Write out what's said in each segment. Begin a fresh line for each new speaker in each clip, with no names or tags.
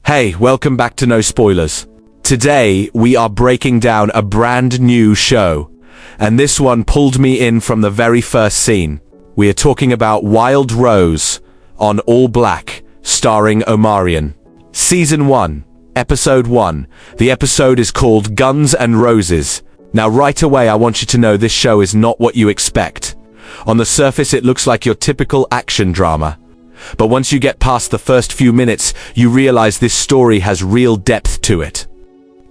Hey, welcome back to No Spoilers. Today, we are breaking down a brand new show, and this one pulled me in from the very first scene. We are talking about Wild Rose on ALLBLK, starring Omarion. Season 1, Episode 1. The episode is called Guns and Roses. Now right away I want you to know this show is not what you expect. On the surface it looks like your typical action drama. But once you get past the first few minutes, you realize this story has real depth to it.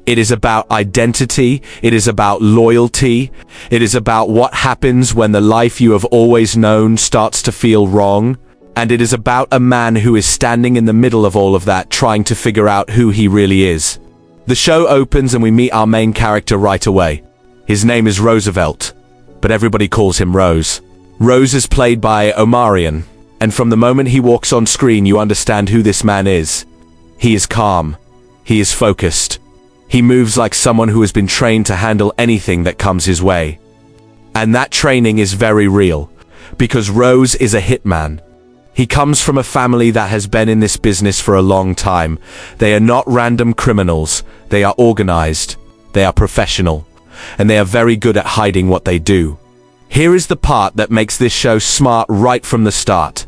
It is about identity, it is about loyalty, it is about what happens when the life you have always known starts to feel wrong, and it is about a man who is standing in the middle of all of that, trying to figure out who he really is. The show opens and we meet our main character right away. His name is Roosevelt, but everybody calls him Rose. Rose is played by Omarion. And from the moment he walks on screen, you understand who this man is. He is calm. He is focused. He moves like someone who has been trained to handle anything that comes his way. And that training is very real, because Rose is a hitman. He comes from a family that has been in this business for a long time. They are not random criminals. They are organized. They are professional. And they are very good at hiding what they do. Here is the part that makes this show smart right from the start.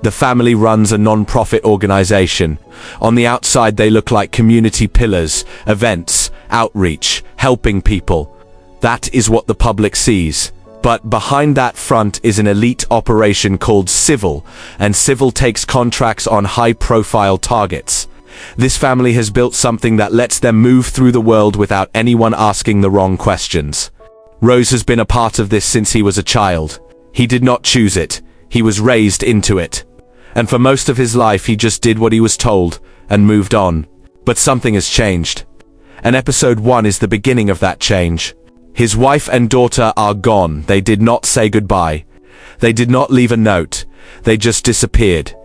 The family runs a non-profit organization. On the outside they look like community pillars, events, outreach, helping people. That is what the public sees. But behind that front is an elite operation called Civil, and Civil takes contracts on high-profile targets. This family has built something that lets them move through the world without anyone asking the wrong questions. Rose has been a part of this since he was a child. He did not choose it. He was raised into it. And for most of his life he just did what he was told and moved on. But something has changed. And episode 1 is the beginning of that change. His wife and daughter are gone. They did not say goodbye. They did not leave a note. They just disappeared.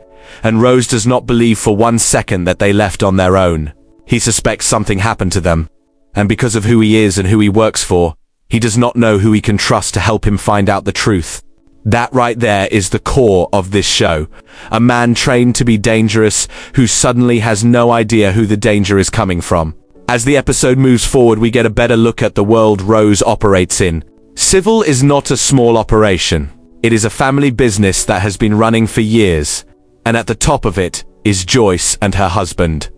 And Rose does not believe for 1 second that they left on their own. He suspects something happened to them. And because of who he is and who he works for, he does not know who he can trust to help him find out the truth. That right there is the core of this show. A man trained to be dangerous who suddenly has no idea who the danger is coming from. As the episode moves forward, we get a better look at the world Rose operates in. Civil is not a small operation. It is a family business that has been running for years. And at the top of it is Joyce and her husband.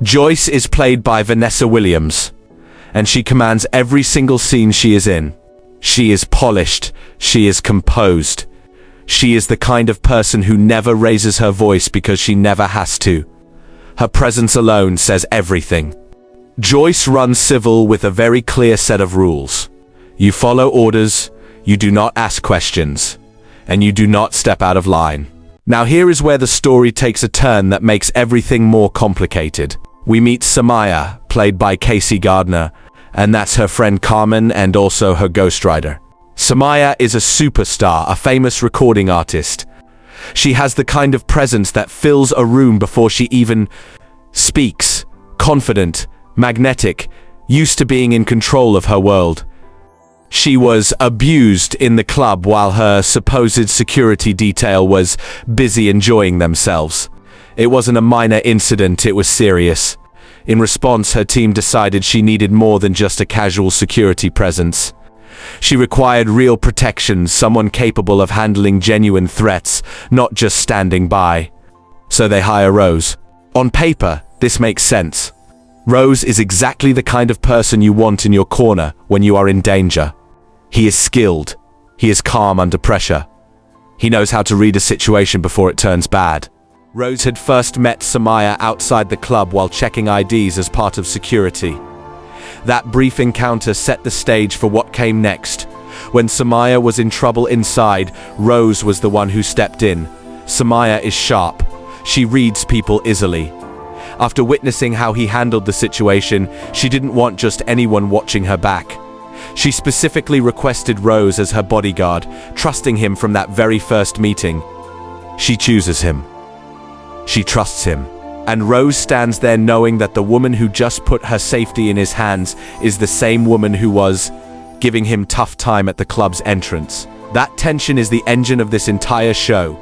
Joyce is played by Vanessa Williams. And she commands every single scene she is in. She is polished. She is composed. She is the kind of person who never raises her voice because she never has to. Her presence alone says everything. Joyce runs Civil with a very clear set of rules. You follow orders, you do not ask questions, and you do not step out of line. Now here is where the story takes a turn that makes everything more complicated. We meet Somaya, played by Casey Gardner, and that's her friend Carmen and also her ghostwriter. Somaya is a superstar, a famous recording artist. She has the kind of presence that fills a room before she even speaks. Confident, magnetic, used to being in control of her world. She was abused in the club while her supposed security detail was busy enjoying themselves. It wasn't a minor incident, it was serious. In response, her team decided she needed more than just a casual security presence. She required real protection, someone capable of handling genuine threats, not just standing by. So they hire Rose. On paper, this makes sense. Rose is exactly the kind of person you want in your corner when you are in danger. He is skilled. He is calm under pressure. He knows how to read a situation before it turns bad. Rose had first met Somaya outside the club while checking IDs as part of security. That brief encounter set the stage for what came next. When Somaya was in trouble inside, Rose was the one who stepped in. Somaya is sharp. She reads people easily. After witnessing how he handled the situation, she didn't want just anyone watching her back. She specifically requested Rose as her bodyguard, trusting him from that very first meeting. She chooses him. She trusts him. And Rose stands there knowing that the woman who just put her safety in his hands is the same woman who was giving him tough time at the club's entrance. That tension is the engine of this entire show,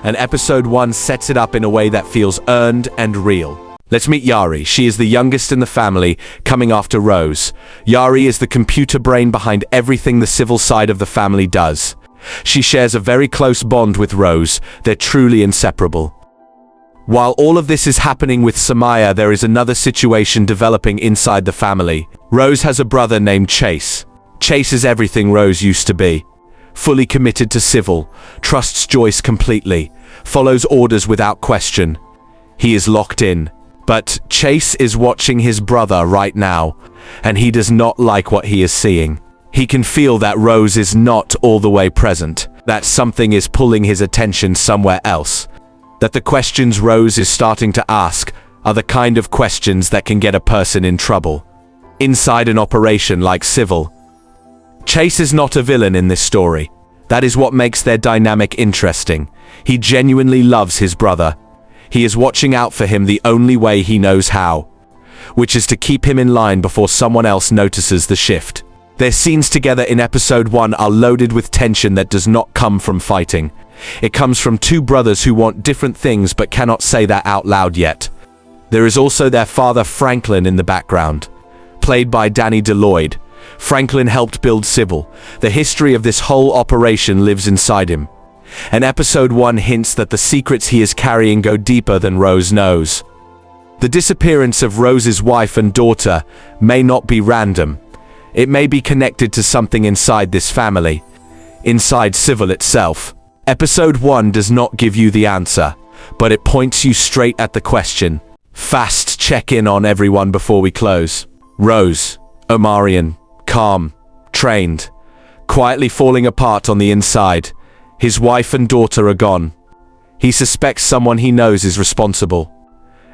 and episode 1 sets it up in a way that feels earned and real. Let's meet Yari. She is the youngest in the family, coming after Rose. Yari is the computer brain behind everything the civil side of the family does. She shares a very close bond with Rose. They're truly inseparable. While all of this is happening with Somaya, there is another situation developing inside the family. Rose has a brother named Chase. Chase is everything Rose used to be. Fully committed to civil, trusts Joyce completely, follows orders without question. He is locked in. But Chase is watching his brother right now, and he does not like what he is seeing. He can feel that Rose is not all the way present, that something is pulling his attention somewhere else, that the questions Rose is starting to ask are the kind of questions that can get a person in trouble. Inside an operation like civil, Chase is not a villain in this story. That is what makes their dynamic interesting. He genuinely loves his brother. He is watching out for him the only way he knows how, which is to keep him in line before someone else notices the shift. Their scenes together in episode 1 are loaded with tension that does not come from fighting. It comes from two brothers who want different things but cannot say that out loud yet. There is also their father Franklin in the background, played by Danny DeLoyd. Franklin helped build Civil. The history of this whole operation lives inside him. And episode 1 hints that the secrets he is carrying go deeper than Rose knows. The disappearance of Rose's wife and daughter may not be random. It may be connected to something inside this family, inside Civil itself. Episode 1 does not give you the answer, but it points you straight at the question. Fast check-in on everyone before we close. Rose, Omarion, calm, trained, quietly falling apart on the inside. His wife and daughter are gone. He suspects someone he knows is responsible.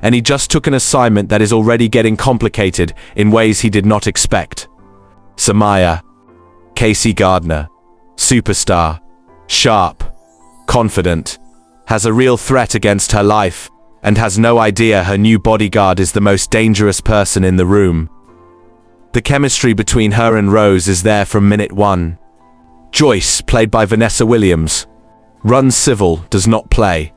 And he just took an assignment that is already getting complicated in ways he did not expect. Somaya, Casey Gardner, superstar, sharp, confident, has a real threat against her life, and has no idea her new bodyguard is the most dangerous person in the room. The chemistry between her and Rose is there from minute 1. Joyce, played by Vanessa Williams, runs Civil, does not play.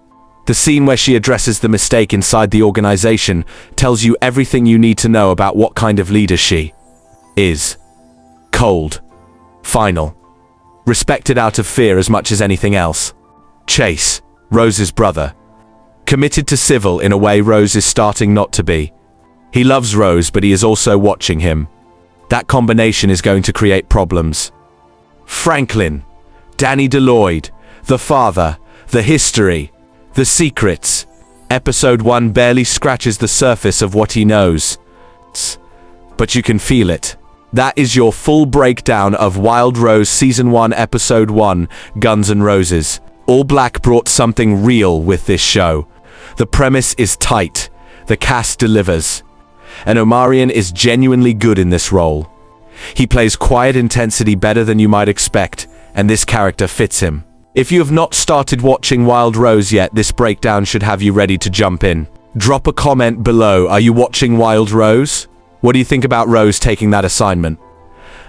The scene where she addresses the mistake inside the organization tells you everything you need to know about what kind of leader she is. Cold. Final. Respected out of fear as much as anything else. Chase, Rose's brother. Committed to Civil in a way Rose is starting not to be. He loves Rose, but he is also watching him. That combination is going to create problems. Franklin, Danny DeLoyd, the father, the history, the secrets. Episode 1 barely scratches the surface of what he knows. But you can feel it. That is your full breakdown of Wild Rose Season 1 Episode 1, Guns N' Roses. ALLBLK brought something real with this show. The premise is tight. The cast delivers. And Omarion is genuinely good in this role. He plays quiet intensity better than you might expect, and this character fits him. If you have not started watching Wild Rose yet, this breakdown should have you ready to jump in. Drop a comment below. Are you watching Wild Rose? What do you think about Rose taking that assignment?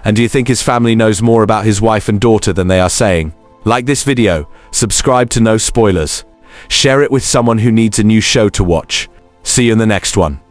And do you think his family knows more about his wife and daughter than they are saying? Like this video, subscribe to no spoilers. Share it with someone who needs a new show to watch. See you in the next one.